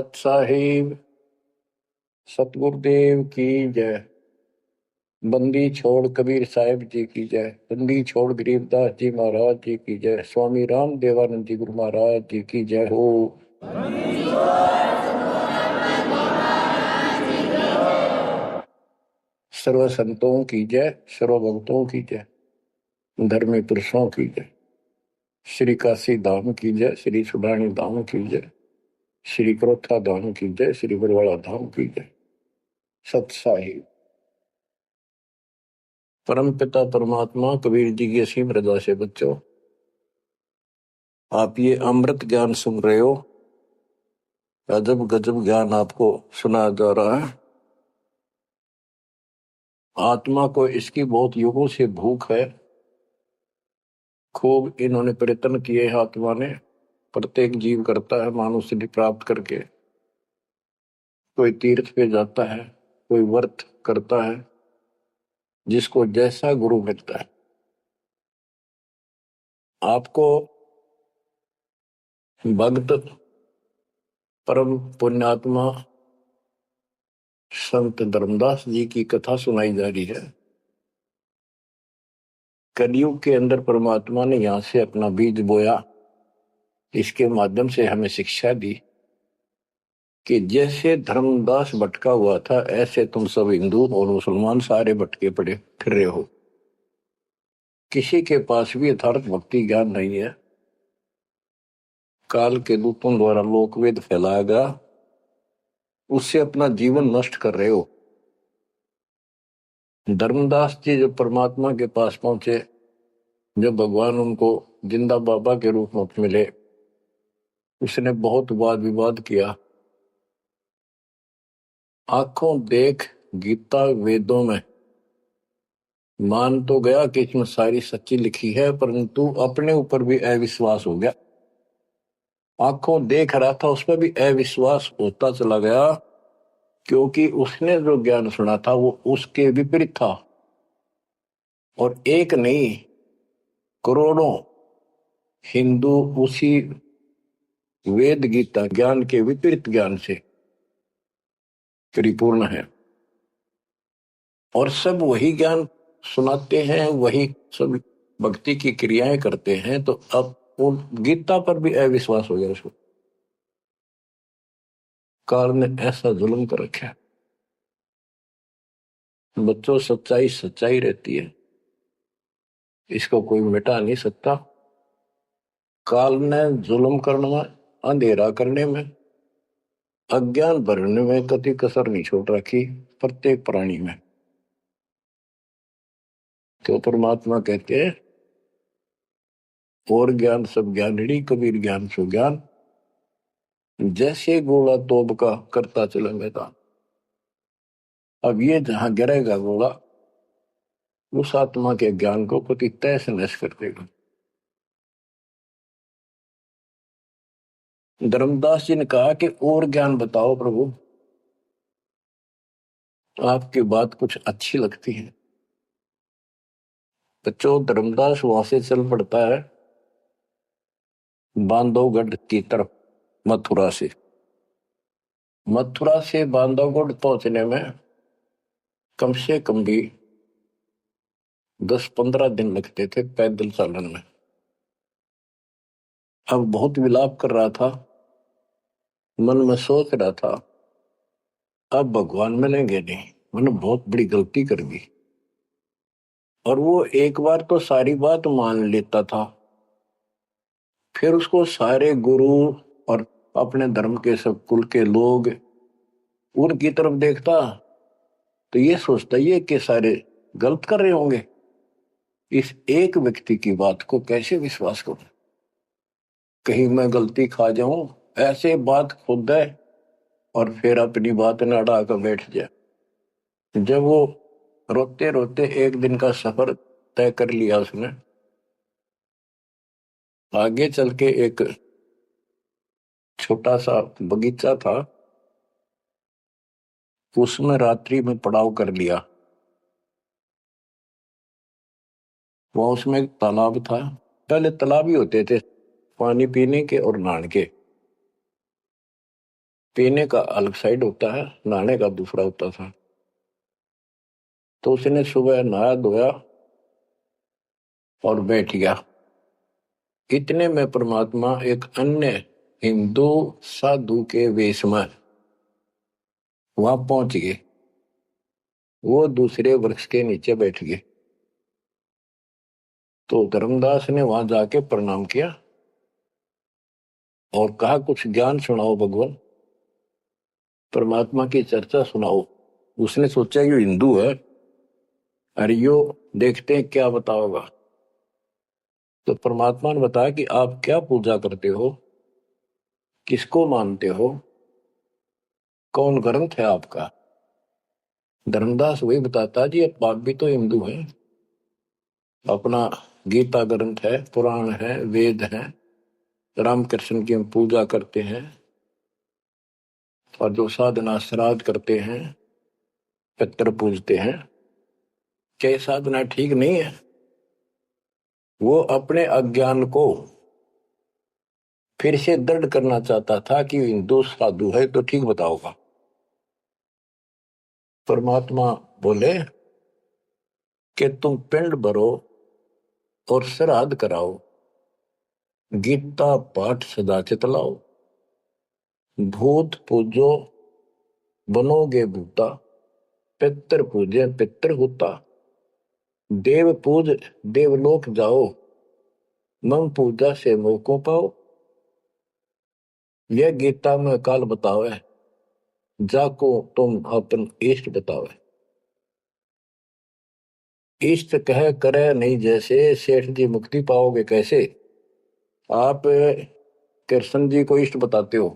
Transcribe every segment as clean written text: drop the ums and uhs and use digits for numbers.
सत साहिब सतगुरुदेव की जय। बंदी छोड़ कबीर साहिब जी की जय। बंदी छोड़ गरीबदास जी महाराज जी की जय। स्वामी राम देवानंद जी गुरु महाराज जी की जय हो। सर्व संतों की जय, सर्व भक्तों की जय, धर्मी पुरुषों की जय। श्री काशी धाम की जय, श्री सुडानी धाम की जय, श्री क्रोथा धाम की जय, श्री बरवाड़ा धाम की जय। सत साहिब परम पिता परमात्मा कबीर जी की असीम रजा से बच्चों, आप ये अमृत ज्ञान सुन रहे हो। अजब गजब ज्ञान आपको सुनाया जा रहा है। आत्मा को इसकी बहुत युगों से भूख है। खूब इन्होंने प्रयत्न किए हैं आत्मा ने। प्रत्येक जीव करता है मानव सिद्धि प्राप्त करके। कोई तीर्थ पे जाता है, कोई व्रत करता है, जिसको जैसा गुरु मिलता है। आपको भक्त परम पुण्यात्मा संत धर्मदास जी की कथा सुनाई जा रही है। कलयुग के अंदर परमात्मा ने यहां से अपना बीज बोया। इसके माध्यम से हमें शिक्षा दी कि जैसे धर्मदास भटका हुआ था, ऐसे तुम सब हिंदू और मुसलमान सारे भटके पड़े फिर रहे हो। किसी के पास भी यथार्थ भक्ति ज्ञान नहीं है। काल के दूतों द्वारा लोकवेद फैलाया गया, उससे अपना जीवन नष्ट कर रहे हो। धर्मदास जी जब परमात्मा के पास पहुंचे, जब भगवान उनको जिंदा बाबा के रूप में मिले, उसने बहुत वाद विवाद किया। आंखों देख गीता वेदों में मान तो गया कि इसमें सारी सच्ची लिखी है, परंतु अपने ऊपर भी अविश्वास हो गया। आंखों देख रहा था, उसमें भी अविश्वास होता चला गया, क्योंकि उसने जो ज्ञान सुना था वो उसके विपरीत था। और एक नहीं, करोड़ों हिंदू उसी वेद गीता ज्ञान के विपरीत ज्ञान से परिपूर्ण है। और सब वही ज्ञान सुनाते हैं, वही सब भक्ति की क्रियाएं करते हैं। तो अब उन गीता पर भी अविश्वास हो गया उसको। काल ने ऐसा जुल्म कर रखा है। बच्चों, सच्चाई सच्चाई रहती है, इसको कोई मिटा नहीं सकता। काल ने जुल्म करने में, अंधेरा करने में, अज्ञान भरने में कति कसर नहीं छोड़ रखी प्रत्येक प्राणी में। तो परमात्मा कहते हैं, और ज्ञान सब ज्ञानड़ी कबीर ज्ञान सो ज्ञान, जैसे गोला तोब का करता चले मैदान। अब ये जहां गिरेगा गोला, उस आत्मा के ज्ञान को कति तैस नैस कर देगा। धर्मदास जी ने कहा कि और ज्ञान बताओ प्रभु, आपकी बात कुछ अच्छी लगती है। बच्चों, धर्मदास वहां से चल पड़ता है बांधवगढ़ की तरफ। मथुरा से बांधवगढ़ पहुंचने में कम से कम भी 10-15 दिन लगते थे पैदल चालन में। अब बहुत विलाप कर रहा था, मन में सोच रहा था, अब भगवान मिलेंगे नहीं, मैंने बहुत बड़ी गलती कर दी। और वो एक बार तो सारी बात मान लेता था, फिर उसको सारे गुरु और अपने धर्म के सब कुल के लोग उनकी तरफ देखता, तो ये सोचता ये कि सारे गलत कर रहे होंगे, इस एक व्यक्ति की बात को कैसे विश्वास करूं, कहीं मैं गलती खा जाऊं। ऐसे बात खुद है और फिर अपनी बात न अड़ा कर बैठ जाए। जब वो रोते रोते एक दिन का सफर तय कर लिया उसने, आगे चल के एक छोटा सा बगीचा था, उसमें रात्रि में पड़ाव कर लिया। वहां उसमें एक तालाब था। पहले तालाब ही होते थे पानी पीने के और नहाने के। पीने का अलग साइड होता है, नहाने का दूसरा होता था। तो उसने सुबह नहाया धोया और बैठ गया। इतने में परमात्मा एक अन्य हिंदू साधु के वेश में वहां पहुंच गए। वो दूसरे वृक्ष के नीचे बैठ गए। तो धर्मदास ने वहां जाके प्रणाम किया और कहा, कुछ ज्ञान सुनाओ भगवान, परमात्मा की चर्चा सुनाओ। उसने सोचा ये हिंदू है, अरे यो देखते हैं क्या बताओगा। तो परमात्मा ने बताया कि आप क्या पूजा करते हो, किसको मानते हो, कौन ग्रंथ है आपका। धर्मदास वही बताता जी, अब आप भी तो हिंदू हैं, अपना गीता ग्रंथ है, पुराण है, वेद है, रामकृष्ण की हम पूजा करते हैं, और जो साधना श्राद्ध करते हैं, पितर पूजते हैं। क्या साधना ठीक नहीं है? वो अपने अज्ञान को फिर से दृढ़ करना चाहता था कि हिंदू साधु है तो ठीक बताओगा। परमात्मा बोले कि तुम पिंड भरो और श्राद्ध कराओ, गीता पाठ सदा चितलाओ, भूत पूजो बनोगे भूता, पितर पूजे पितर होता, देव पूज देवलोक जाओ, मम पूजा से मोह को पाओ। यह गीता में काल बतावे, जाको तुम अपन इष्ट बतावे। इष्ट कह करे नहीं जैसे, सेठ जी मुक्ति पाओगे कैसे। आप कृष्ण जी को इष्ट बताते हो,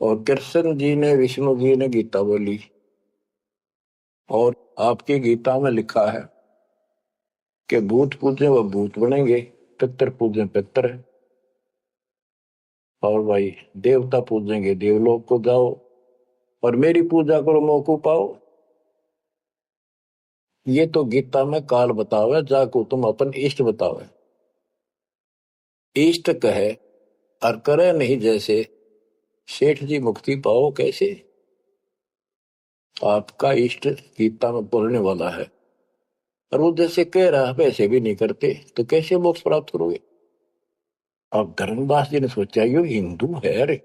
और कृष्ण जी ने, विष्णु जी ने गीता बोली, और आपकी गीता में लिखा है कि भूत पूजे वो भूत बनेंगे, पितर पूजे पितर, और भाई देवता पूजेंगे देवलोक को जाओ, और मेरी पूजा करो मौको पाओ। ये तो गीता में काल बतावे, जाको तुम अपन इष्ट बतावे। इष्ट कहे और करे नहीं जैसे, सेठ जी मुक्ति पाओ कैसे। आपका इष्ट गीता में बोलने वाला है, और वो जैसे कह रहा है वैसे भी नहीं करते, तो कैसे मोक्ष प्राप्त करोगे। अब धर्मदास जी ने सोचा यो हिंदू है, अरे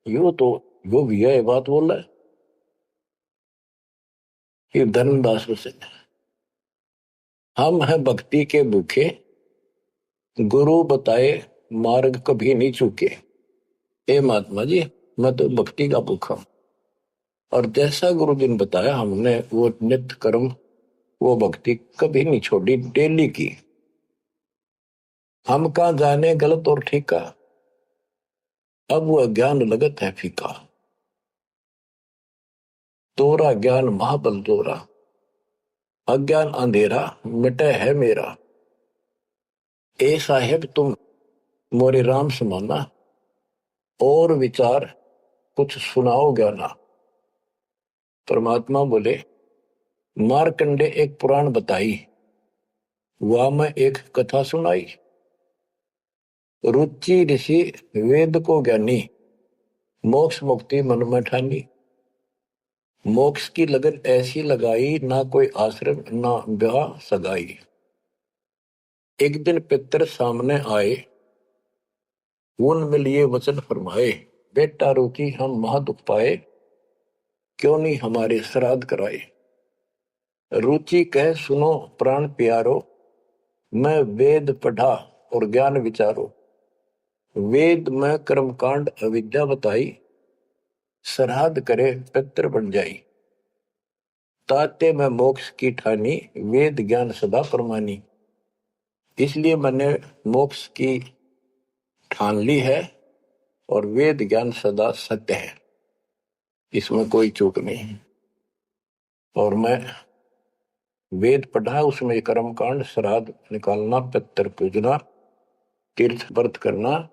यो तो यो भी है, बात बोल रहा है। ये धर्मदास से, हम हैं भक्ति के भूखे, गुरु बताए मार्ग कभी नहीं चूके। हे महात्मा जी, मैं तो भक्ति का भूखा हूं, और जैसा गुरु जी ने बताया हमने वो नित्य कर्म, वो भक्ति कभी नहीं छोड़ी, डेली की। हम कहा जाने गलत और ठीक का, अब वो ज्ञान लगत है फीका। तोरा ज्ञान महाबल तोरा, अज्ञान अंधेरा मिटे है मेरा। ए साहेब तुम मोरे राम समाना, और विचार कुछ सुनाओ ज्ञाना। परमात्मा बोले, मारकंडे एक पुराण बताई, वहां में एक कथा सुनाई। रुचि ऋषि वेद को ज्ञानी, मोक्ष मुक्ति मन में ठानी। मोक्ष की लगन ऐसी लगाई, ना कोई आश्रम ना ब्याह सगाई। एक दिन पितर सामने आए, उन में लिए वचन फरमाए, बेटा रुचि हम महादुख पाए, क्यों नहीं हमारे श्राद्ध कराए। रुचि कह सुनो प्राण प्यारो, मैं वेद पढ़ा और ज्ञान विचारो। वेद में कर्मकांड अविद्या बताई, श्राद्ध करे पितर बन जाई। ताते में मोक्ष की ठानी, वेद ज्ञान सदा परमानी। इसलिए मैंने मोक्ष की ठान ली है, और वेद ज्ञान सदा सत्य है, इसमें कोई चूक नहीं है। और मैं वेद पढ़ा, उसमें कर्मकांड, श्राद्ध निकालना, पितर पूजना, तीर्थ व्रत करना,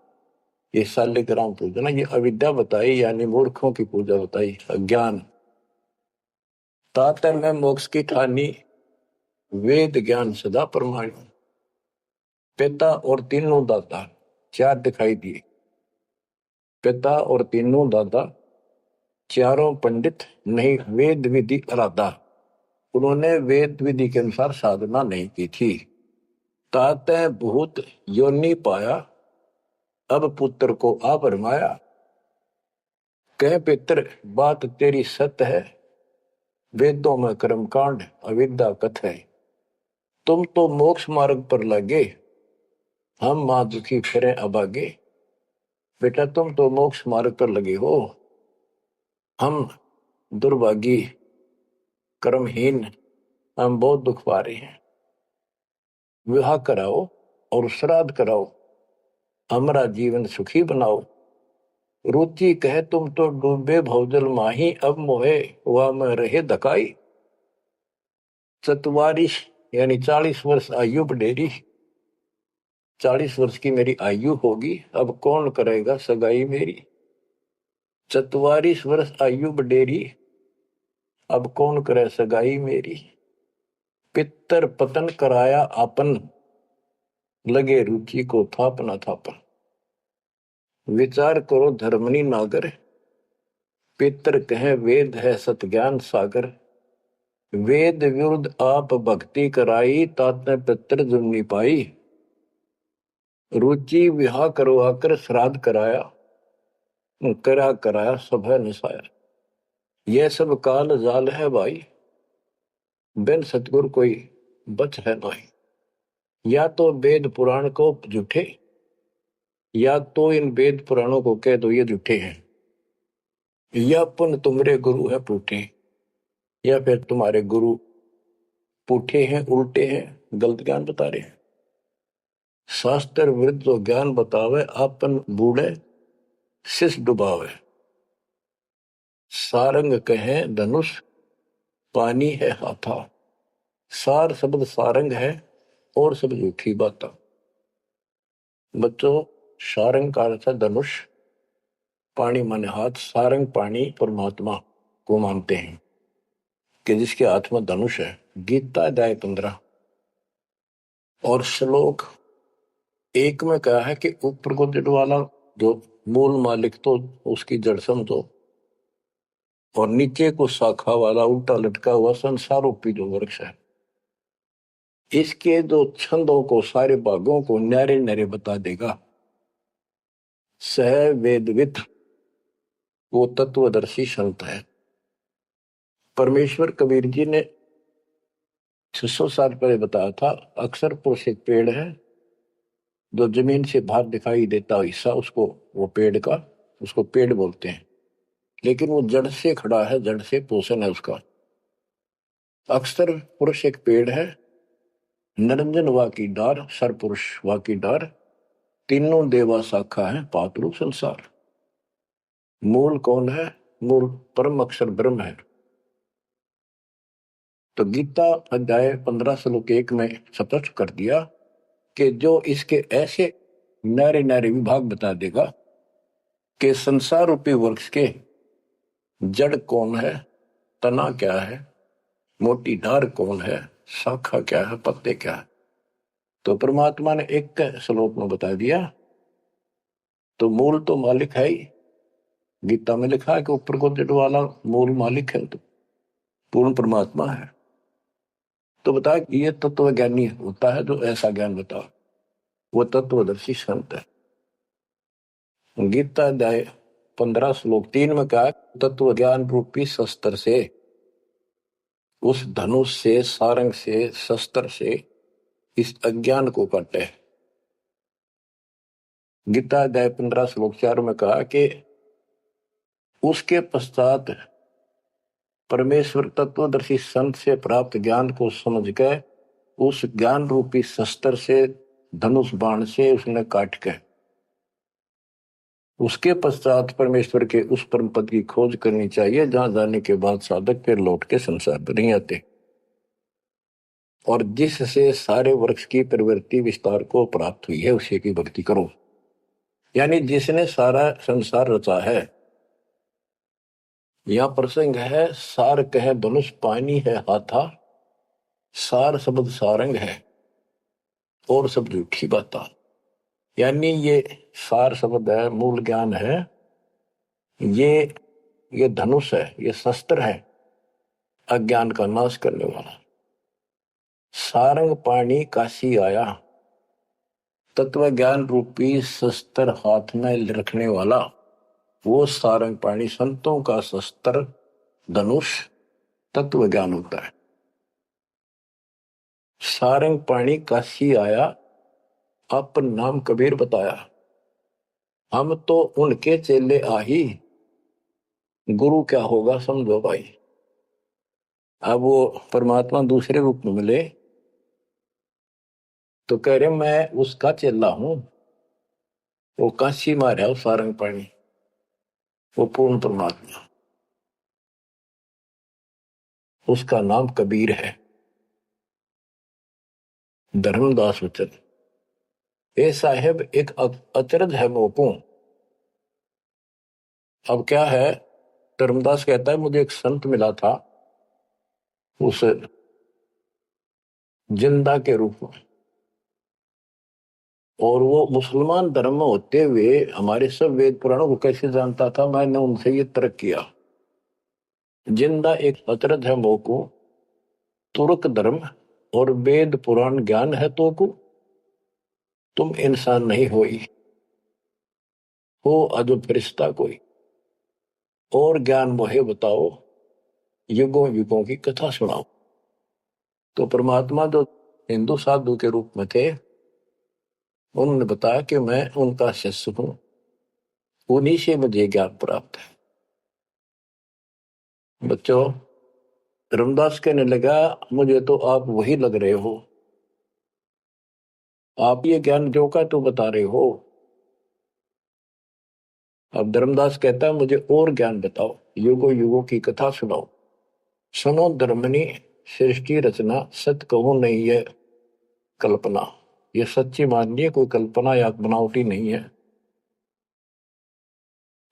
ये शालिग्राम पूजना, ये अविद्या बताई, यानी मूर्खों की पूजा बताई, अज्ञान। ताते में मोक्ष की ठानी, वेद ज्ञान सदा परमाणु। पिता और तीनों दाता चार दिखाई दिए। पिता और तीनों दादा, चारों पंडित नहीं वेद विधि अराधा। उन्होंने वेद विधि के अनुसार साधना नहीं की थी। ताते भूत योनि पाया, अब पुत्र को आप रमाया। कह पितर बात तेरी सत्य है, वेदों में कर्मकांड अविद्या कथ है। तुम तो मोक्ष मार्ग पर लगे, हम मां दुखी फिरे अभागे। बेटा तुम तो मोक्ष मार्ग पर लगे हो, हम दुर्भागी कर्महीन, हम बहुत दुख पा रहे हैं। विवाह कराओ और श्राद्ध कराओ, हमारा जीवन सुखी बनाओ। रुचि कहे तुम तो डूबे भवजल माही, अब मोहे वह में रहे धकाई। 44 यानी 40 वर्ष आयु बढ़ेरी, 40 वर्ष की मेरी आयु होगी, अब कौन करेगा सगाई मेरी। 44 वर्ष आयु बढ़ेरी, अब कौन करे सगाई मेरी। पितर पतन कराया आपन, लगे रुचि को थापना थापन। विचार करो धर्मनी नागर, पितर कहे वेद है सत ज्ञान सागर। वेद विरुद्ध आप भक्ति कराई, ताते पितर जुमनी पाई। रुचि विवाह करवाकर श्राद्ध कराया, कराया सब है निसाया। यह सब काल जाल है भाई, बिन सतगुर कोई बच है नहीं। या तो वेद पुराण को झूठे, या तो इन वेद पुराणों को कह दो ये झूठे हैं, या पुन तुम्हारे गुरु है पूठे, या फिर तुम्हारे गुरु पूठे हैं, उल्टे हैं, गलत ज्ञान बता रहे हैं। शास्त्र विरुद्ध जो ज्ञान बतावे, आपन बूढ़े शिष डुबावे। सारंग कहे धनुष, पानी है हाथा। सार शब्द सारंग है और सब झूठी बात। बच्चों सारंग का अर्थ है धनुष, पानी माने हाथ। सारंग पानी परमात्मा को मानते हैं कि जिसके हाथ में धनुष है। गीता अध्याय 15 और श्लोक 1 में कहा है कि ऊपर को जड़ वाला जो मूल मालिक तो उसकी जड़ समझो, और नीचे को शाखा वाला उल्टा लटका हुआ संसार रूपी जो वृक्ष है, इसके जो छंदों को सारे भागों को न्यारे न्यारे बता देगा। सह वेदविद वो तत्वदर्शी संत है। परमेश्वर कबीर जी ने 600 साल पहले बताया था, अक्सर पुरुष एक पेड़ है जो जमीन से बाहर दिखाई देता हिस्सा, उसको वो पेड़ का उसको पेड़ बोलते हैं, लेकिन वो जड़ से खड़ा है, जड़ से पोषण है उसका। अक्सर पुरुष एक पेड़ है, निरंजन वा की डार, सर पुरुष वा की डार, तीनों देवा शाखा है, पातरू संसार। मूल कौन है? मूल परम अक्षर ब्रह्म है। तो गीता अध्याय 15 श्लोक 1 में स्पष्ट कर दिया कि जो इसके ऐसे नारे नारे विभाग बता देगा कि संसार रूपी वृक्ष के जड़ कौन है, तना क्या है, मोटी डार कौन है, शाखा क्या है, पत्ते क्या है, तो परमात्मा ने एक श्लोक में बता दिया। तो मूल तो मालिक है ही, गीता में लिखा है कि ऊपर को जड़ वाला मूल मालिक है, तो पूर्ण परमात्मा है। तो बता ये तत्व ज्ञानी होता है जो ऐसा ज्ञान बता, वो तत्वदर्शी संत है। गीता अध्याय 15 श्लोक 3 में कहा, तत्व ज्ञान रूपी शस्त्र से, उस धनुष से, सारंग से, शस्त्र से इस अज्ञान को काटे। गीता अध्याय 15 श्लोक 4 में कहा कि उसके पश्चात परमेश्वर तत्वदर्शी संत से प्राप्त ज्ञान को समझ के उस ज्ञान रूपी शस्त्र से, धनुष बाण से उसने काट के, उसके पश्चात परमेश्वर के उस परम पद की खोज करनी चाहिए जहां जाने के बाद साधक फिर लौट के संसार पर नहीं आते, और जिससे सारे वृक्ष की प्रवृत्ति विस्तार को प्राप्त हुई है उसी की भक्ति करो। यानी जिसने सारा संसार रचा है। यह प्रसंग है, सार कहे धनुष, पानी है हाथा, सार शब्द सारंग है और सब झूठी बात। यानी ये सार शब्द है, मूल ज्ञान है, ये धनुष है, ये शस्त्र है अज्ञान का नाश करने वाला। सारंग पाणी काशी आया, तत्व ज्ञान रूपी शस्त्र हाथ में रखने वाला वो सारंग पाणी, संतों का शस्त्र धनुष तत्व ज्ञान होता है। सारंग पाणी काशी आया, अपन नाम कबीर बताया। हम तो उनके चेले आही, गुरु क्या होगा समझो भाई। अब वो परमात्मा दूसरे रूप में मिले तो कह रहे मैं उसका चेला हूं। वो काशी मारा सारंग पाणी, वो पूर्ण परमात्मा, उसका नाम कबीर है। धर्मदास वचन, ए साहेब एक अचरज है मोकू। अब क्या है, धर्मदास कहता है मुझे एक संत मिला था उस जिंदा के रूप में, और वो मुसलमान धर्म में होते हुए हमारे सब वेद पुराणों को कैसे जानता था, मैंने उनसे ये तर्क किया। जिंदा एक अचरज है मोकू, तुर्क धर्म और वेद पुराण ज्ञान है तो को, तुम इंसान नहीं हो अजब फरिश्ता कोई, और ज्ञान मोहे बताओ, युगों युगों की कथा सुनाओ। तो परमात्मा जो हिंदू साधु के रूप में थे, उन्होंने बताया कि मैं उनका शिष्य हूं, उन्हीं से मुझे ज्ञान प्राप्त है। बच्चों, रामदास कहने लगा मुझे तो आप वही लग रहे हो, आप ये ज्ञान जो का तो बता रहे हो। अब धर्मदास कहता है मुझे और ज्ञान बताओ, युगों युगों की कथा सुनाओ। सुनो धर्मनी सृष्टि रचना, सत्य कहो नहीं है कल्पना। ये सच्ची मानिए, कोई कल्पना या बनावटी नहीं है।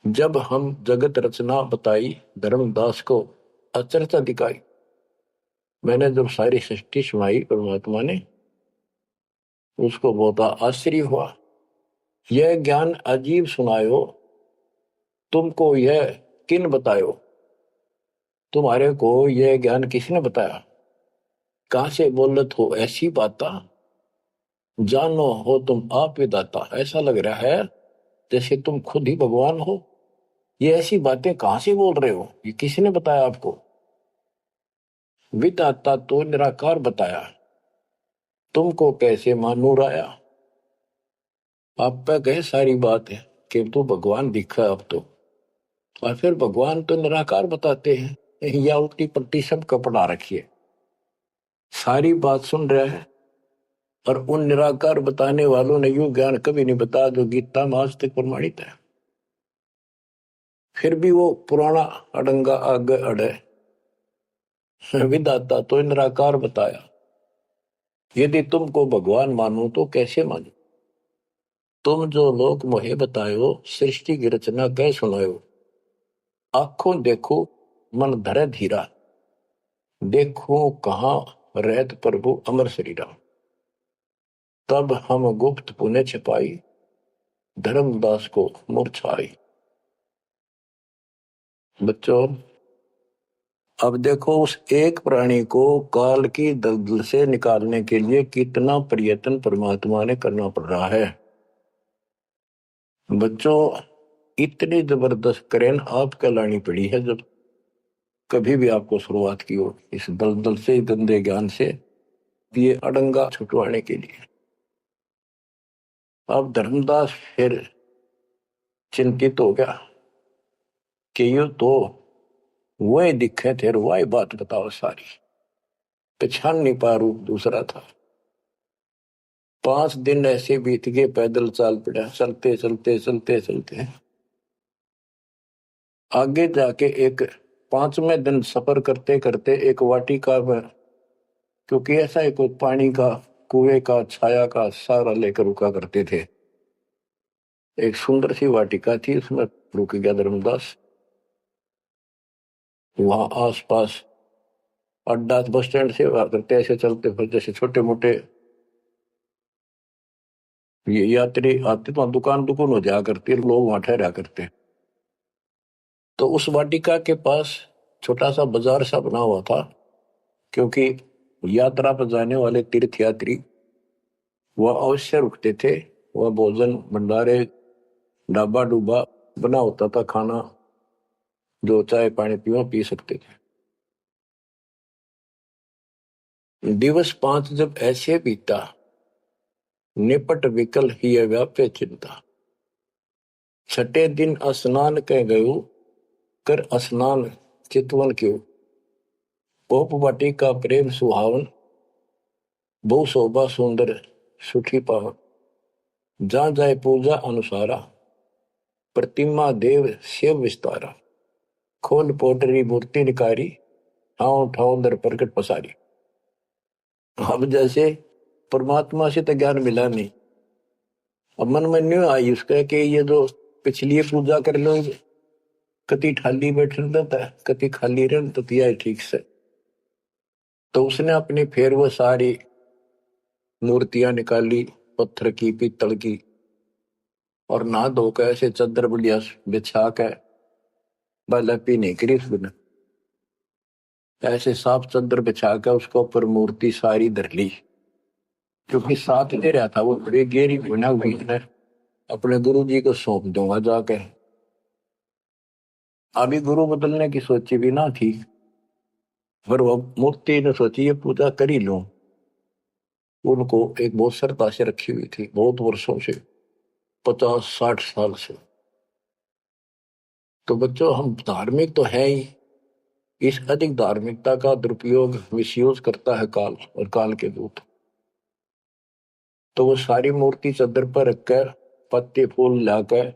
जब हम जगत रचना बताई, धर्मदास को अचरज दिखाई। मैंने जब सारी सृष्टि सुनाई परमात्मा ने, उसको बहुत आश्चर्य हुआ। यह ज्ञान अजीब सुनायो, तुमको यह किन बतायो। तुम्हारे को यह ज्ञान किसने बताया, कहां से बोलत हो ऐसी बाता, जानो हो तुम आप विदाता। ऐसा लग रहा है जैसे तुम खुद ही भगवान हो। ये ऐसी बातें कहां से बोल रहे हो, ये किसने बताया आपको। विदाता तो निराकार बताया, तुमको कैसे मानूर आया। आप पे कहे सारी बात है कि तू भगवान दिखा अब तो, और फिर भगवान तो निराकार बताते हैं, या उल्टी पट्टी सब कपड़ा रखिए। सारी बात सुन रहा है, और उन निराकार बताने वालों ने यूं ज्ञान कभी नहीं बताया जो गीता में आज तक प्रमाणित है। फिर भी वो पुराना अडंगा आगे अड़े, विदाता तो निराकार बताया। यदि तुमको भगवान मानो तो कैसे मानो। तुम जो लोग मोहे बतायो, सृष्टि की रचना कह सुनायो। आंखों देखो मन धरे धीरा, देखो कहाँ रहत प्रभु अमर शरीरा। तब हम गुप्त पुण्य छिपाई, धर्मदास को मूर्छाई। बच्चों, अब देखो उस एक प्राणी को काल की दलदल से निकालने के लिए कितना प्रयत्न परमात्मा ने करना पड़ रहा है। बच्चों, इतनी जबरदस्त करेन आपको लानी पड़ी है जब कभी भी आपको शुरुआत की हो इस दलदल से, गंदे ज्ञान से, ये अड़ंगा छुटवाने के लिए। अब धर्मदास फिर चिंतित हो गया कि ये तो वही दिखे थे, वही बात बताओ सारी, पहचान नहीं पा, रूप दूसरा था। 5 दिन ऐसे बीत गए, पैदल चाल पड़ा, चलते चलते चलते चलते आगे जाके एक 5वें दिन सफर करते करते एक वाटिका में, क्योंकि ऐसा एक पानी का कुएं का छाया का सहारा लेकर रुका करते थे, एक सुंदर सी वाटिका थी, उसमें रुक गया धर्मदास। वहां आसपास अड्डा बस स्टैंड से करते ऐसे चलते फिर जैसे छोटे मोटे ये यात्री आते तो दुकान दुकान हो जाया करती, लोग वहां ठहरा करते। तो उस वाटिका के पास छोटा सा बाजार सा बना हुआ था, क्योंकि यात्रा पर जाने वाले तीर्थयात्री वह अवश्य रुकते थे। वह भोजन भंडारे ढाबा डूबा बना होता था, खाना जो चाय पानी पी सकते थे। दिवस 5 जब ऐसे बीता, निपट विकल ही व्याप्य चिंता। छठे दिन स्नान कह गयो, कर स्नान चितवन क्यों। पोप वाटिका प्रेम सुहावन, बहु शोभा सुंदर सुठी पावन। जा जाए पूजा अनुसारा, प्रतिमा देव शिव विस्तारा। खोल पोटरी मूर्ति निकारी, ठाव ठाव दर प्रकट पसारी। अब जैसे परमात्मा से तो ज्ञान मिला नहीं, अब मन में नहीं आई उसका कि ये जो पिछली पूजा कर लो, कति खाली बैठन देता है, कति खाली रहन तो दिया है ठीक से। तो उसने अपनी फिर वो सारी मूर्तियां निकाली, पत्थर की पीतल की, और नहा धोकर ऐसे चद्दर बढ़िया बिछा के लपी नहीं करी उसने, ऐसे साफ चद्दर बिछा के उसके ऊपर मूर्ति सारी धर ली। क्योंकि साथ दे रहा था वो बड़ी गहरी बना हुई है, अपने गुरु जी को सौंप दूंगा जाके। अभी गुरु बदलने की सोची भी ना थी, पर वो मूर्ति ने सोची ये पूजा कर ही लूं। उनको एक बहुत श्रद्धा से रखी हुई थी, बहुत वर्षों से, 50-60 साल से। तो बच्चों, हम धार्मिक तो है ही, इस अधिक धार्मिकता का दुरुपयोग मिसयूज करता है काल और काल के दूत। तो वो सारी मूर्ति चद्दर पर रखकर पत्ते फूल लाकर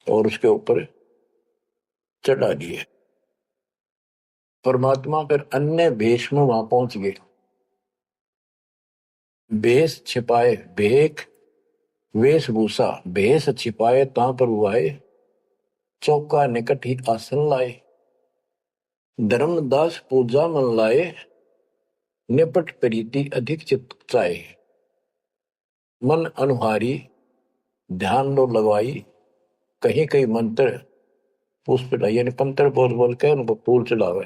और उसके ऊपर चढ़ा दिए। परमात्मा फिर अन्य भेष में वहां पहुंच गए। भेष छिपाए भेख, वेशभूषा भेष छिपाए ता पर हुआए। चौका निकट ही आसन लाए, धर्मदास पूजा मन लाए। निपट प्रीति अधिक चित चाहे, मन अनुहारी ध्यान लो लगवाई। कहीं कहीं मंत्र पुष्प यानी पंत्र बोल बोल के उनको फूल चढ़ावे।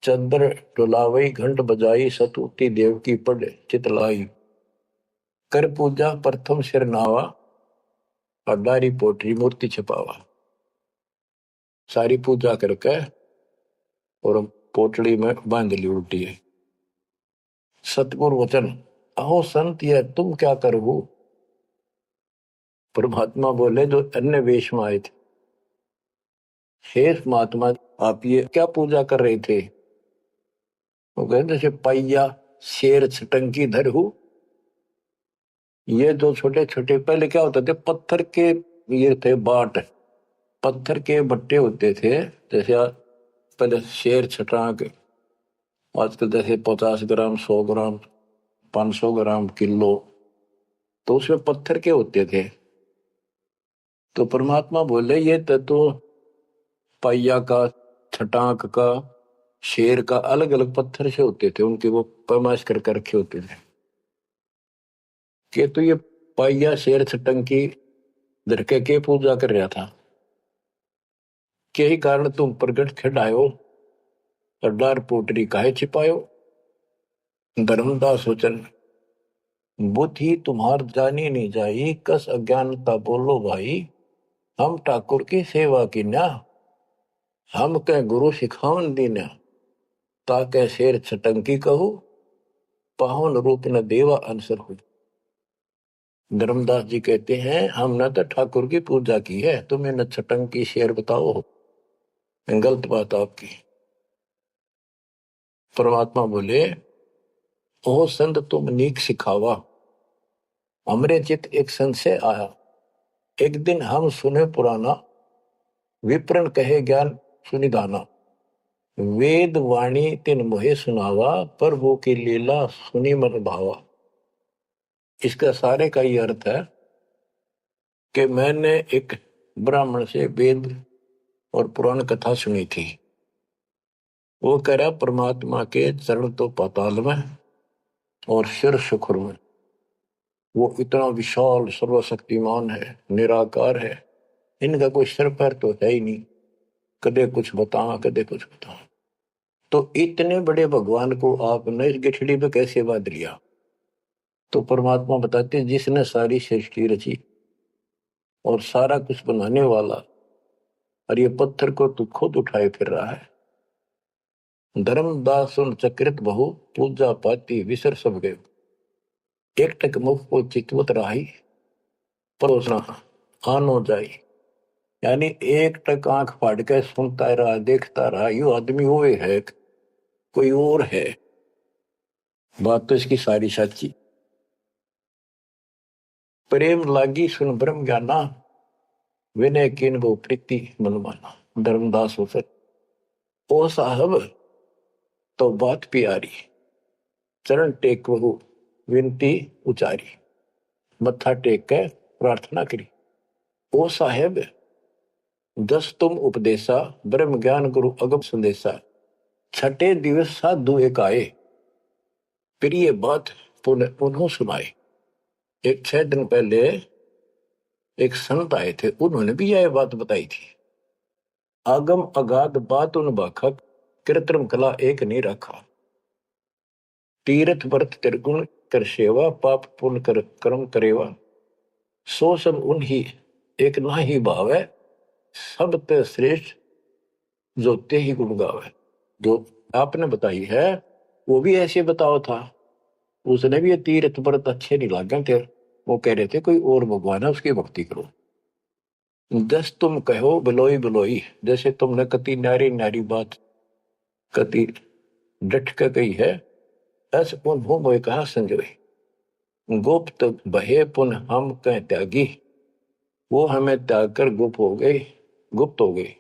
चंद्र डुलावई घंट बजाई, सतुति देव की पढ़ चितलाई। कर पूजा प्रथम सिर नावा, अडारी पोटरी मूर्ति छपावा। सारी पूजा करके और पोटली में बांध ली उल्टी है। सतगुरु वचन, अहो संत ये तुम क्या करो। परमात्मा बोले जो अन्य वेश में आए थे, हे महात्मा आप ये क्या पूजा कर रहे थे। वो कहते जैसे पैया शेर छटंकी धर हूं। ये जो छोटे छोटे पहले क्या होते थे, पत्थर के ये थे बाट, पत्थर के बट्टे होते थे। जैसे पहले शेर छटाक, आजकल जैसे 50 ग्राम 100 ग्राम 500 ग्राम किलो, तो उसमें पत्थर के होते थे। तो परमात्मा बोले ये तो पैया का, छटाक का, शेर का अलग अलग पत्थर से होते थे, उनके वो पैमाइश करके रखे होते थे। कि तो ये पैया शेर छटंकी धरके के पूजा कर रहा था, के ही कारण तुम प्रगट खिड़ायो, अड्डार पोटरी काहे छिपायो। धर्मदास वचन, बुद्धि तुम्हार जानी नहीं जाई, कस अज्ञानता बोलो भाई। हम ठाकुर की सेवा की ना, हम कह गुरु सिखावन दीना। ताके शेर छटंकी कहू, पावन रूप न देवा अंसर हो। धर्मदास जी कहते हैं हमने तो ठाकुर की पूजा की है, तुम्हें न छटंकी शेर बताओ, गलत बात आपकी। परमात्मा बोले ओ संत तुम नीक सिखावा। हमरे चित एक संशय आया, एक दिन हम सुने पुराना। विप्रन कहे ज्ञान सुनिधाना, वेद वाणी तिन मोहे सुनावा। प्रभु की लीला सुनी मन भावा। इसका सारे का ये अर्थ है कि मैंने एक ब्राह्मण से वेद और पुराण कथा सुनी थी। वो कह रहा परमात्मा के चरण तो पाताल में और सिर सुखर में। वो इतना विशाल सर्वशक्तिमान है, निराकार है, इनका कोई सिर पैर तो है ही नहीं, कदे कुछ बताओ कदे कुछ बताओ। तो इतने बड़े भगवान को आपने इस गठड़ी पे कैसे बांध लिया? तो परमात्मा बताते हैं जिसने सारी सृष्टि रची और सारा कुछ बनाने वाला, और ये पत्थर को तू खुद उठाए फिर रहा है। धर्मदास उन चक्रित बहु पूजा पाती विसर सब गए, एक टक मुख को चितवत रही परोसना आनो जाई। यानी एक टक आंख फाड़ के सुनता रहा देखता रहा, यो आदमी वो है कोई और है। बात तो इसकी सारी सच्ची। प्रेम लागी सुन ब्रह्म ज्ञाना, विनय किन वो प्रीति मन माना। धर्मदास हो सक ओ साहब तो बात प्यारी, चरण टेक वहु विनती उचारी। मत्था टेक के प्रार्थना करी। ओ साहेब दस तुम उपदेशा, ब्रह्म ज्ञान गुरु अगम संदेशा। छठे दिवस साधु एक आए, प्रिय बात पुनः सुनाए। एक 6 दिन पहले एक संत आए थे, उन्होंने भी यह बात बताई थी। आगम अगाध बात उन बाखक, कृत्रिम कला एक नहीं रखा। तीर्थ व्रत त्रिगुण कर सेवा, पाप पुण्य कर कर्म करेवा। सो सब उन्हीं एक ना ही भाव है, सब ते श्रेष्ठ जो ते ही गुण गावे। जो आपने बताई है वो भी ऐसे बताओ था। उसने भी ये तीर्थ व्रत अच्छे नहीं लागे थे, वो कह रहे थे कोई और भगवान है उसकी भक्ति करो। जस तुम कहो बिलोई बिलोई, जैसे तुमने कति नारी नारी बात कति डट के कही है, ऐसे उन्हों मोए कहा संजोई। गुप्त बहे पुन हम कह त्यागी, वो हमें त्याग कर गुप्त हो गई, गुप्त हो गई।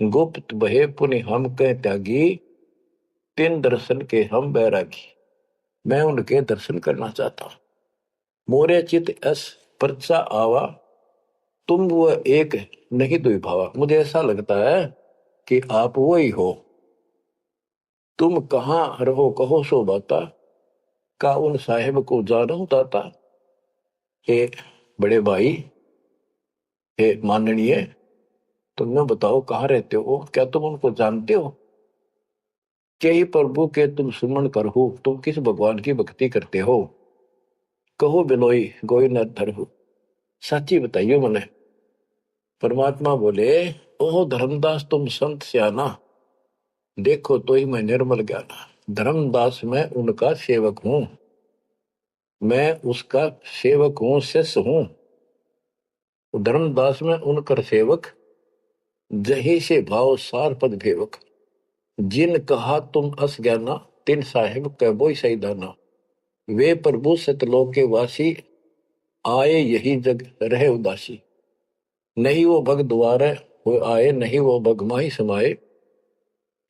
गुप्त बहे पुन हम कह त्यागी, तीन दर्शन के हम बैरागी। मैं उनके दर्शन करना चाहता हूं। मोरे चित एस परचा आवा, तुम वो एक नहीं दुई भावा। मुझे ऐसा लगता है कि आप वो ही हो। तुम कहाँ रहो कहो सो बाता, का उन साहेब को जानो दाता। हे बड़े भाई, हे माननीय, तुमने बताओ कहाँ रहते हो, क्या तुम उनको जानते हो? के ही प्रभु के तुम सुमन करहु, तुम किस भगवान की भक्ति करते हो? कहो बिलोई गोई न धरहु, सच्ची बताइयो मने। परमात्मा बोले, ओह धर्मदास तुम संत स्याना, देखो तो ही मैं निर्मल ज्ञाना। धर्मदास मैं उनका सेवक हूं, मैं उसका सेवक हूं, शिष्य हूं। धर्मदास में उनकर सेवक, जही से भाव सार पद भेवक। जिन कहा तुम अस ज्ञाना, तिन साहेब कहबो सही दाना। वे प्रभु सतलोक के वासी, आए यही जग रहे उदासी। नहीं वो भग द्वारे हो आए, नहीं वो भग माही समाये।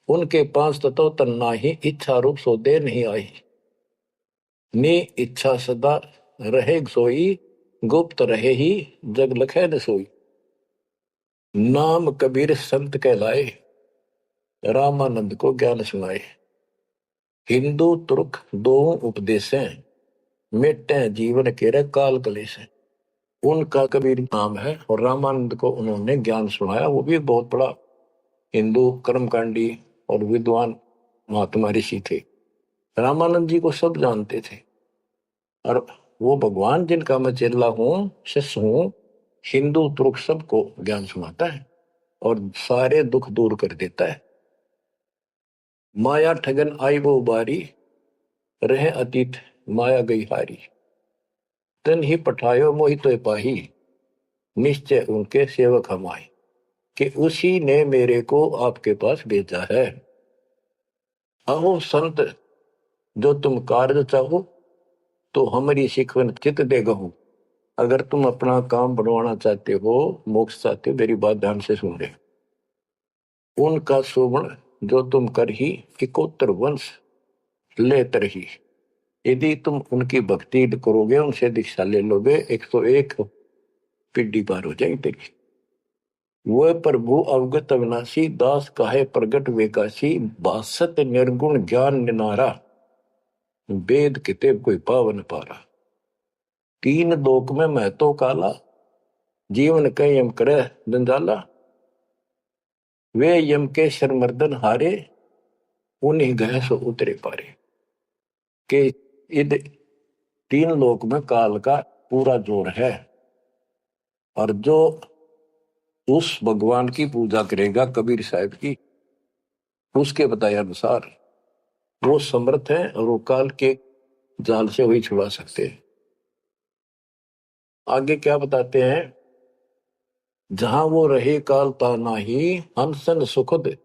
उनके 5 तत्व तन्ना ही, इच्छा रूप सो दे नहीं आई। नी इच्छा सदा रहे सोई, गुप्त रहे ही जग लखे न सोई। नाम कबीर संत कहलाए, रामानंद को ज्ञान सुनाए। हिंदू तुर्क दो उपदेशें, मिटे जीवन के काल कलेश। उनका कबीर नाम है और रामानंद को उन्होंने ज्ञान सुनाया। वो भी बहुत बड़ा हिंदू कर्मकांडी और विद्वान महात्मा ऋषि थे। रामानंद जी को सब जानते थे, और वो भगवान जिनका मैं चेला हूं, शिष्य हूं, हिंदू तुर्क सबको ज्ञान सुनाता है और सारे दुख दूर कर देता है। माया ठगन आई वो बारी, रहे अतीत माया गई हारी। तन ही पठायो मोहि तो पाही, निश्चय उनके सेवक हम आए। कि उसी ने मेरे को आपके पास भेजा है। अहो संत जो तुम कार्य चाहो, तो हमारी शिकवन चित दे गहू। अगर तुम अपना काम बनवाना चाहते हो, मोक्ष चाहते हो, मेरी बात ध्यान से सुन रहे। उनका शोभन जो तुम कर ही, इकोत्तर वंश ले तरही। यदि तुम उनकी भक्ति करोगे, उनसे दीक्षा ले लोगे, 101 पीढ़ी पार हो जाएगी तेरी। वह प्रभु अवगत अविनाशी, दास काहे प्रगट वेकाशी। 62 निर्गुण ज्ञान निनारा, वेद किताब कोई पावन पारा। 3 लोक में मैं तो काला, जीवन के यम करे जंजाला, वे यम के शरमर्दन हारे, उन्हीं गए सो उतरे पारे। के इन तीन लोक में काल का पूरा जोर है, और जो उस भगवान की पूजा करेगा कबीर साहब की, उसके बताए अनुसार वो समर्थ है और वो काल के जाल से वही छुड़ा सकते हैं। आगे क्या बताते हैं, जहां वो रहे काल ता नाही, हंसन सुखद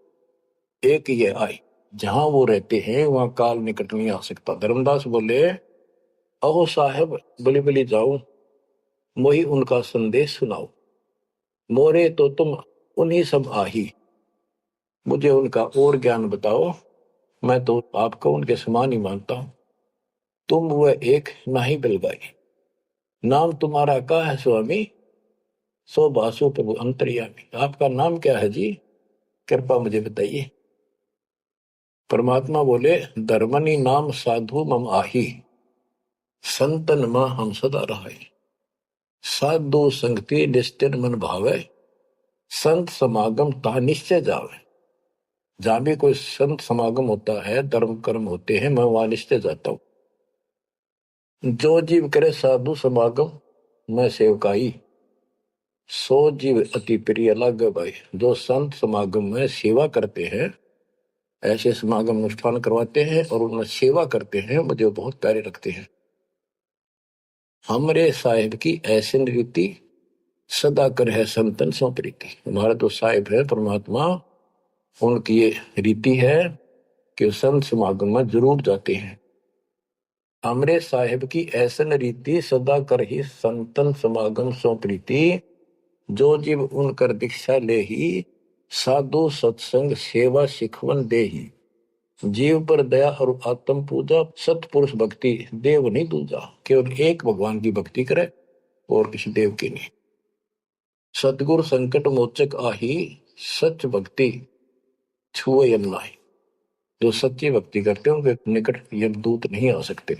एक ये आई। जहां वो रहते हैं वहां काल निकट नहीं आ सकता। धर्मदास बोले, अहो साहब बलि बलि जाओ, मोही उनका संदेश सुनाओ, मोरे तो तुम उन्हीं सब आही, मुझे उनका और ज्ञान बताओ, मैं तो आपको उनके समान ही मानता हूं। तुम वह एक नाही बिलगाई, नाम तुम्हारा का है स्वामी, सो बासु प्रभु अंतर्यामी। आपका नाम क्या है जी, कृपा मुझे बताइए। परमात्मा बोले, धर्मनि नाम साधु मम आही, संतन मां हम सदा रहाय। साधु संगति निस्तिर मन भावे, संत समागम ता निश्चय जावे। जहां भी कोई संत समागम होता है, धर्म कर्म होते हैं, मैं वहां निश्चय जाता हूं। जो जीव करे साधु समागम मैं सेवकाई, सो जीव अति प्रिय लागे भाई। जो संत समागम में सेवा करते हैं, ऐसे समागम अनुष्ठान करवाते हैं और उनमें सेवा करते हैं, मुझे बहुत प्यारे लगते हैं। हमरे साहिब की ऐसी रीति, सदा कर है संतन सो प्रीति। हमारा तो साहिब है परमात्मा, उनकी ये रीति है कि संत समागम में जरूर जाते हैं। हमरे साहिब की ऐसन रीति, सदा कर ही संतन समागम सो प्रीति। जो जीव उनकर दीक्षा ले ही, साधु सत्संग सेवा सिखवन दे ही। जीव पर दया और आत्म पूजा, सतपुरुष भक्ति देव नहीं दूजा। केवल एक भगवान की भक्ति करे और किसी देव की नहीं। सतगुरु संकट मोचक आही, सच भक्ति छुए यम नाही। जो सच्ची भक्ति करते हैं उनके निकट यमदूत नहीं आ सकते।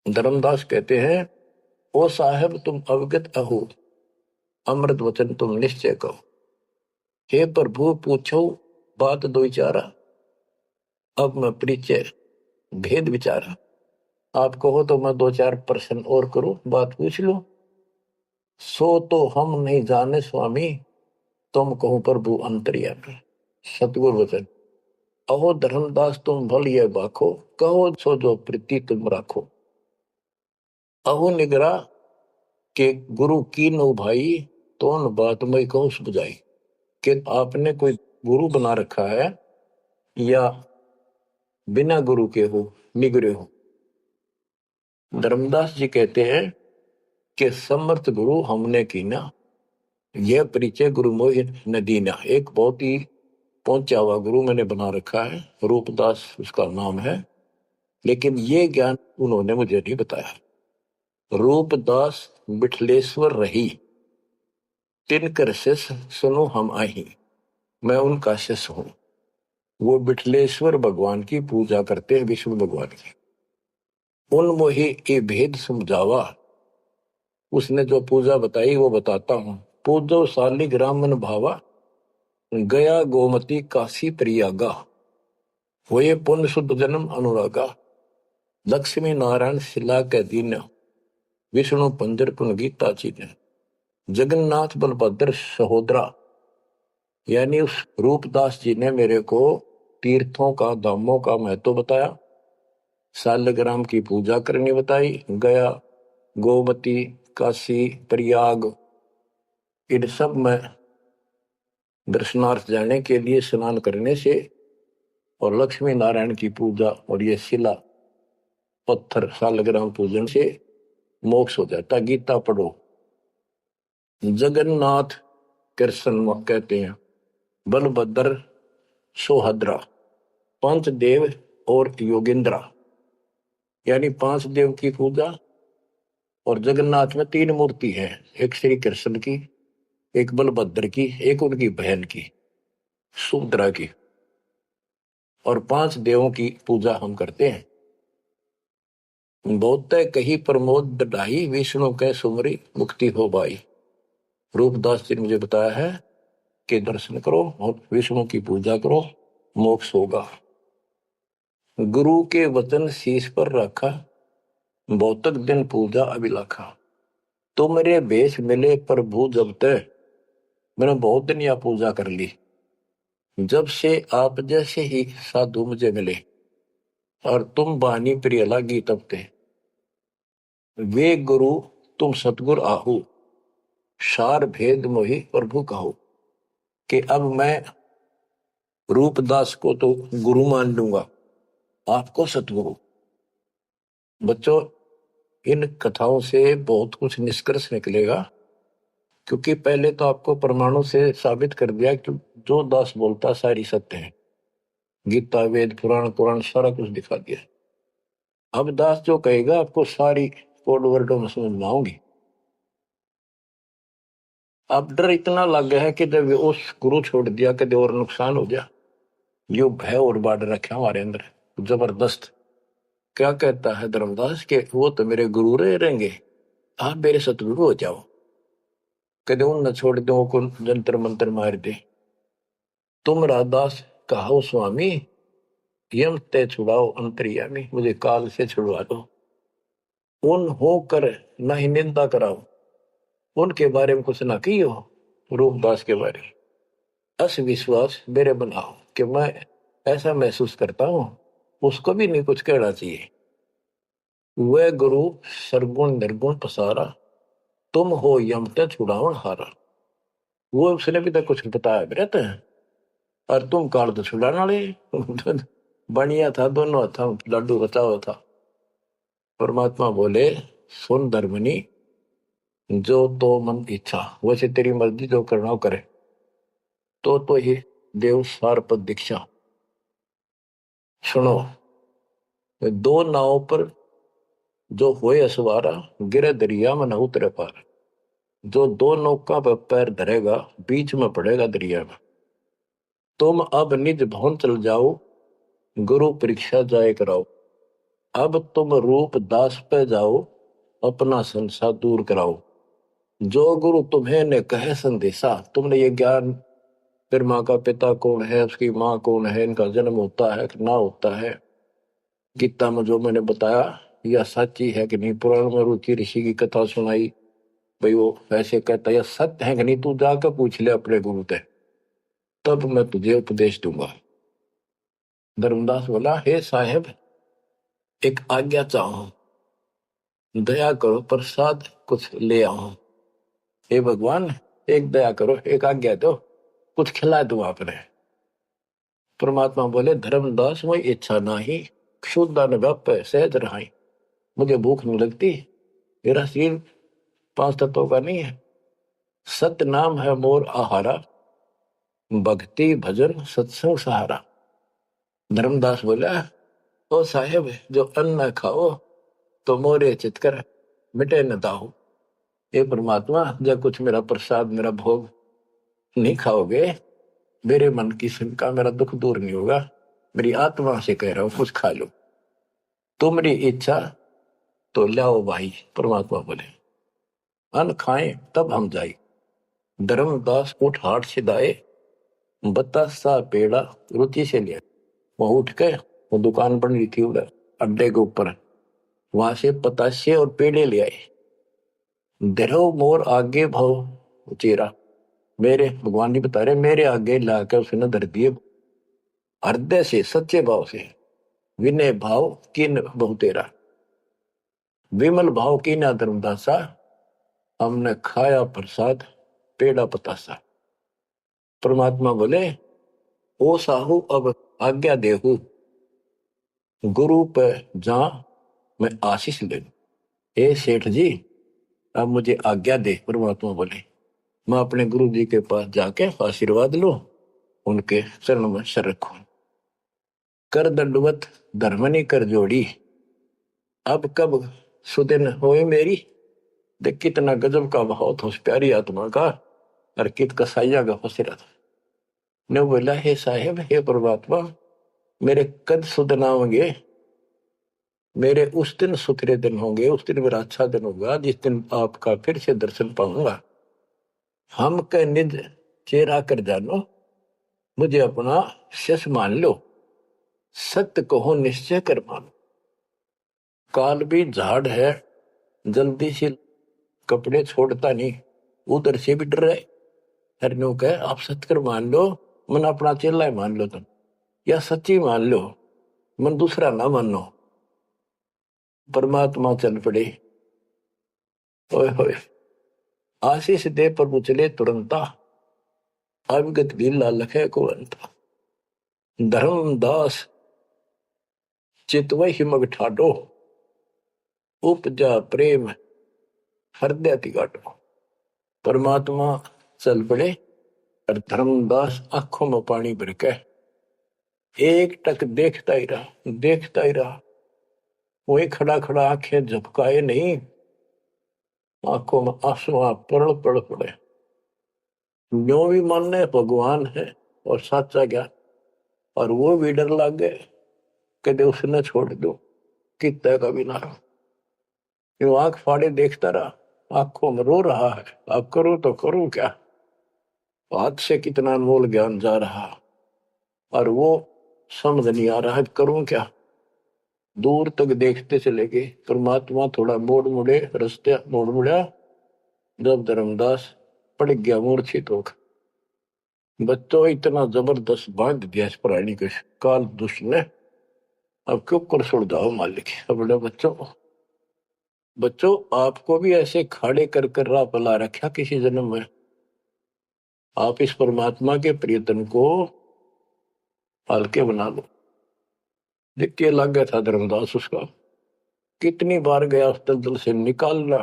धर्मदास कहते हैं, ओ साहेब तुम अवगत अहो, अमृत वचन तुम निश्चय कहो। हे प्रभु पूछो बात दो विचारा, अब मैं परिचय भेद विचारा। आप कहो तो मैं दो चार प्रश्न और करूं, बात पूछ लो। सो तो हम नहीं जाने स्वामी, तुम कहो प्रभु अंतर्यामी। सतगुरु वचन, अहो धर्मदास तुम भल ये बाखो, कहो सो जो प्रीति तुम राखो। अहो निगरा के गुरु की नो भाई, तो न बात मैं कहूं बुझाई। कि आपने कोई गुरु बना रखा है या बिना गुरु के हो, निगरे हो। धर्मदास जी कहते हैं कि समर्थ गुरु हमने कीना, यह परिचय गुरु मोहि न दीना। एक बहुत ही पहुंचा हुआ गुरु मैंने बना रखा है, रूपदास उसका नाम है, लेकिन ये ज्ञान उन्होंने मुझे नहीं बताया। रूपदास बिठलेश्वर रही, तिनकर शिष्य सुनो हम आही। मैं उनका शिष्य हूं। वो बिठलेश्वर भगवान की पूजा करते हैं, विष्णु भगवान की। उन मोहि ये भेद समझावा, उसने जो पूजा बताई वो बताता हूं। पूजो शालिग्राम मन भावा, गया गोमती काशी प्रयागा। होए पुण्य शुद्ध जन्म अनुरागा, लक्ष्मी नारायण शिला के दीन, विष्णु पंजर पुन गीता चीन। जगन्नाथ बलभद्र सहोदरा, यानी उस रूपदास जी ने मेरे को तीर्थों का, धामों का महत्व बताया, शालिग्राम की पूजा करनी बताई, गया गोमती काशी प्रयाग इन सब में दर्शनार्थ जाने के लिए स्नान करने से, और लक्ष्मी नारायण की पूजा और ये शिला पत्थर शालिग्राम पूजन से मोक्ष हो जाता। गीता पढ़ो। जगन्नाथ कृष्ण कहते हैं, बलभद्र सोहद्रा, पंच देव और योगेंद्रा, यानी पांच देव की पूजा। और जगन्नाथ में तीन मूर्ति है, एक श्री कृष्ण की, एक बलभद्र की, एक उनकी बहन की सुभद्रा की, और पांच देवों की पूजा हम करते हैं। बहुत कही प्रमोद ढाई, विष्णु के सुमरी मुक्ति हो भाई। रूपदास जी ने मुझे बताया है कि दर्शन करो और विष्णु की पूजा करो, मोक्ष होगा। गुरु के वचन शीश पर रखा, भौतिक दिन पूजा अभिलाखा। तो मेरे भेष मिले प्रभु जब तक, मैंने बहुत दिन यह पूजा कर ली। जब से आप जैसे ही साधु मुझे मिले और तुम बानी प्रिय लागी तब ते, वे गुरु तुम सतगुर आहू, सार भेद मोहि प्रभु कहो। कि अब मैं रूपदास को तो गुरु मान लूंगा, आपको सतगुरु। बच्चों, इन कथाओं से बहुत कुछ निष्कर्ष निकलेगा, क्योंकि पहले तो आपको प्रमाणों से साबित कर दिया कि जो दास बोलता सारी सत्य है। गीता, वेद, पुराण, कुरान सारा कुछ दिखा दिया। अब दास जो कहेगा आपको सारी कोड वर्डों में समझ में आऊंगी। अब डर इतना लग गया है कि जब उस गुरु छोड़ दिया कभी और नुकसान हो गया, यो भय और बाढ़ रखा हमारे अंदर जबरदस्त। क्या कहता है धर्मदास के वो तो मेरे गुरु रहेंगे, आप मेरे सतगुरु हो जाओ। कदे उन न छोड़ दो को जंतर मंत्र मार दे। तुम राधास कहो स्वामी, यम ते छुड़ाओ अंतर्यामी, मुझे काल से छुड़वा दो। उन हो कर न ही निंदा कराओ, उनके बारे में कुछ ना कहियो। रूपदास के बारे में अस विश्वास मेरे बनाओ कि मैं ऐसा महसूस करता हूं, उसको भी नहीं कुछ कहना चाहिए। वह गुरु सरगुण निर्गुण पसारा, तुम हो यम ते छुड़ावन हारा। वो उसने भी तो कुछ बताया रहते हैं, और तुम काल तो छुड़ाने वाले। बढ़िया था, दोनों था, लड्डू बचाओ था। परमात्मा बोले सुन धर्मनी, जो तो मन इच्छा, वैसे तेरी मर्जी जो करना हो करे। तो ही देव सार पद दीक्षा। सुनो, दो नावों पर जो होए असवारा, गिरे दरिया में न उतरे पार। जो दो नौका पर पैर धरेगा, बीच में पड़ेगा दरिया में। तुम अब निज भवन चल जाओ, गुरु परीक्षा जाए कराओ। अब तुम रूप दास पे जाओ, अपना संसार दूर कराओ। जो गुरु तुम्हें ने कहे संदेशा, तुमने ये ज्ञान, फिर माँ का पिता कौन है, उसकी माँ कौन है, इनका जन्म होता है कि ना होता है, गीता में जो मैंने बताया यह सच्ची है कि नहीं, पुराण में रुचि ऋषि की कथा सुनाई, भाई वो ऐसे कहता है, यह सत्य है कि नहीं, तू जाकर पूछ ले अपने गुरु से, तब मैं तुझे उपदेश दूंगा। धर्मदास बोला, हे साहेब, एक आज्ञा चाहूं, दया करो, प्रसाद कुछ ले आऊं। हे भगवान, एक दया करो, एक आज्ञा दो, कुछ खिला दो आपने। परमात्मा बोले, धर्मदास वही इच्छा नाही, क्षुदा न व्याप सहज रहाई। मुझे भूख नहीं लगती, मेरा शरीर पांच तत्वों का नहीं है। सत्य नाम है मोर आहारा, भक्ति भजन सत्संग सहारा। धर्मदास बोला, ओ साहेब, जो अन्न खाओ तो मोरे चितकर मिटे न दाहो। ये परमात्मा, जब कुछ मेरा प्रसाद, मेरा भोग नहीं खाओगे, मेरे मन की शंका, मेरा दुख दूर नहीं होगा। मेरी आत्मा से कह रहा हूं, कुछ खा लो, तुम्हारी इच्छा तो लाओ भाई। परमात्मा बोले, अन्न खाएं तब हम जाए। धर्मदास उठ हाट सिधाए, बतासा पेड़ा रुचि से लिया। वहां उठ के, वो दुकान बन रही थी उधर अड्डे के ऊपर, वहां से पतासे और पेड़े ले आए। धरो मोर आगे भाव चेरा, मेरे भगवान जी बता रहे, मेरे आगे लाकर उसने धर दिए, हृदय से सच्चे भाव से। विनय भाव किन बहु तेरा, विमल भाव की ना धर्मदासा, हमने खाया प्रसाद पेड़ा पतासा। परमात्मा बोले, ओ साहू, अब आज्ञा देहू, गुरु पे जा मैं आशीष ले। ए सेठ जी, अब मुझे आज्ञा दे। परमात्मा बोले, मैं अपने गुरु जी के पास जाके आशीर्वाद लो, उनके चरणों में सर रखूं। कर दंडवत धर्मनी कर जोड़ी, अब कब सुदिन होए मेरी। देख कितना गजब का भाव था उस प्यारी आत्मा का, और कित कसाइया का फसेरा था। ने बोला, हे साहेब, हे परमात्मा, मेरे कद सुदिन आवेंगे, मेरे उस दिन सुथरे दिन होंगे, उस दिन मेरा अच्छा दिन होगा जिस दिन आपका फिर से दर्शन पाऊंगा। हम के निज चेहरा कर जानो, मुझे अपना शिष्य मान लो, सत्य कहो निश्चय कर मानो। काल भी झाड़ है, जल्दी से कपड़े छोड़ता नहीं, उधर से भी डर रहे। हरनू कहे आप सत्य कर मान लो, मन अपना चेला मान लो तुम, या सच्ची मान लो, मन दूसरा ना मानो। परमात्मा चल पड़े, ओए होए आशीष दे प्रभु चले तुरंता, अविगत लीला लखे को अंता। धर्मदास चितवही मग ठाडो, उपजा प्रेम हृदय तिगाटो। परमात्मा चल पड़े और धर्मदास आंखों में पानी भर के एक टक देखता ही रहा, देखता ही रहा। वही खड़ा खड़ा आंखें झपकाए नहीं, आंखों में आंसू पड़ पड़ पड़े। न्यो भी मानने भगवान है और साचा ज्ञान, और वो भी डर लग गए, कदे उसने छोड़ दो कितना का भी ना। यो आंख फाड़े देखता रहा, आंखों में रो रहा है, अब करो तो करो क्या, हाथ से कितना अनमोल ज्ञान जा रहा, और वो समझ नहीं आ रहा है करूं क्या। दूर तक देखते चले गए। परमात्मा थोड़ा मोड़ मुड़े, रास्ते मोड़ मुड़ा, जब धर्मदास पड़ गया मूर्छित होकर। बच्चों इतना जबरदस्त बांध दिया इस प्राणी के काल दुष्ट ने, अब क्यों कर छोड़ जाओ मालिक। अपने बच्चों आपको भी ऐसे खड़े कर कर राह पला रखा किसी जन्म में। आप इस परमात्मा के प्रियतन को हल्के बना लो। देखिए लग गया था धर्मदास उसका, कितनी बार गया उस दलदल से निकालना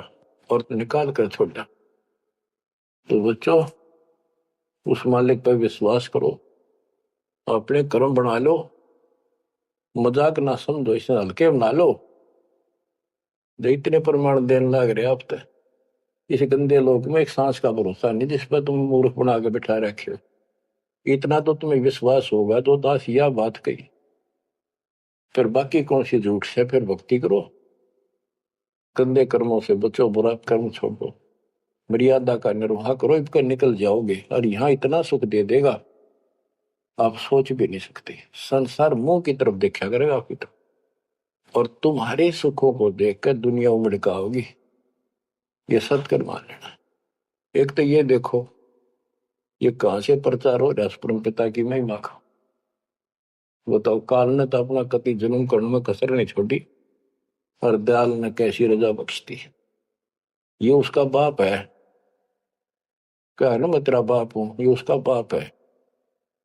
और निकाल कर छोड़ा। तो बच्चों उस मालिक पर विश्वास करो, अपने कर्म बना लो, मजाक ना समझो, इसे हल्के बना लो। जो इतने प्रमाण देने लग रहे आप तो इस गंदे लोक में एक सांस का भरोसा नहीं, जिस पर तुम मूर्ख बना के बिठा रखे हो। इतना तो तुम्हें विश्वास होगा तो दास यह बात कही, फिर बाकी कौन सी झूठ से फिर भक्ति करो। गंदे कर्मों से बचो, बुरा कर्म छोड़ो, मर्यादा का निर्वाह करो, इसका निकल जाओगे। और यहाँ इतना सुख दे देगा आप सोच भी नहीं सकते। संसार मुंह की तरफ देखा करेगा आपकी तरफ, और तुम्हारे सुखों को देखकर दुनिया उमड़का होगी। ये सत्कर मान लेना। एक तो ये देखो ये कहां से प्रचार हो रहा है परम पिता की महिमा का। बताओ काल ने तो अपना कति जन्म करने में कसर नहीं छोड़ी, और दयाल ने कैसी रजा बख्शती। ये उसका बाप है, क्या है ना, मैं तेरा बाप हूं, ये उसका बाप है।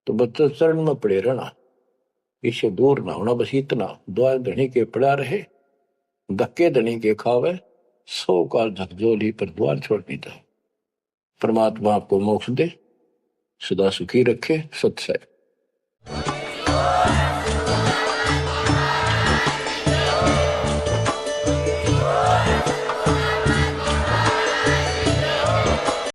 तो बच्चा चरण में पड़े रहना, इससे दूर ना होना, बस इतना। द्वार धनी के पड़ा रहे, धक्के धनी के खावे, 100 काल झकझोली पर द्वार छोड़नी था। परमात्मा आपको मोक्ष दे, सदा सुखी रखे। सत्संग।